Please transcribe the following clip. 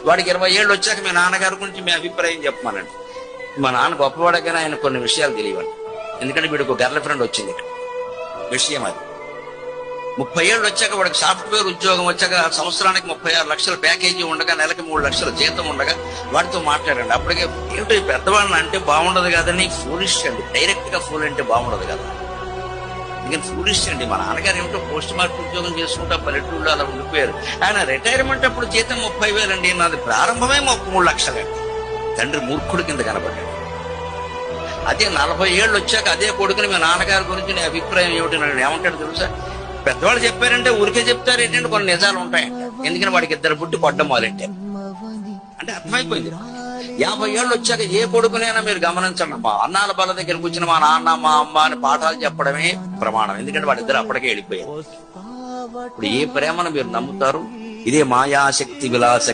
వాడికి 20 ఏళ్ళు వచ్చాక మీ నాన్నగారి గురించి మీ అభిప్రాయం చెప్పమానండి. మా నాన్న గొప్పవాడగానే ఆయన కొన్ని విషయాలు తెలియవండి. ఎందుకంటే వీడికి ఒక గర్ల్ ఫ్రెండ్ వచ్చింది. విషయం అది 30 ఏళ్ళు వచ్చాక వాడికి సాఫ్ట్వేర్ ఉద్యోగం వచ్చాక సంవత్సరానికి 36 లక్షల ప్యాకేజీ ఉండగా నెలకి 3 లక్షల జీతం ఉండగా వాడితో మాట్లాడండి. అప్పటికే ఏమిటో ఈ పెద్దవాళ్ళని అంటే బాగుండదు కదని ఫూలిష్ అండి. డైరెక్ట్ గా ఫూల్ అంటే బాగుండదు కదా, ఇంకా ఫూలిష్ అండి. మా నాన్నగారు ఏమిటో పోస్ట్ మార్క్ ఉద్యోగం చేసుకుంటా పల్లెటూళ్ళు అలా ఉండిపోయారు. ఆయన రిటైర్మెంట్ అప్పుడు జీతం 30,000 అండి. నాది ప్రారంభమే 3 లక్షలండి. తండ్రి మూర్ఖుడు కింద కనబడ్డాడు. అదే 40 ఏళ్ళు వచ్చాక అదే కొడుకుని మీ నాన్నగారి గురించి నీ అభిప్రాయం ఏమిటి నన్ను ఏమంటాడు తెలుసా? పెద్దవాళ్ళు చెప్పారంటే ఊరికే చెప్తారు ఏంటంటే కొన్ని నిజాలు ఉంటాయంట. ఎందుకని వాడికి 2 పుట్టి కొట్టడం మొదలెట్టారు అంటే అర్థమైపోయింది. 50 ఏళ్ళు వచ్చాక ఏ కొడుకునైనా మీరు గమనించండి, మా అన్నాల బల దగ్గర కూర్చుని మా నాన్న మా అమ్మ అని పాఠాలు చెప్పడమే ప్రమాణం. ఎందుకంటే వాడిద్దరు అప్పటికే వెళ్ళిపోయారు. ఇప్పుడు ఏ ప్రేమను మీరు నమ్ముతారు? ఇదే మాయాశక్తి విలాస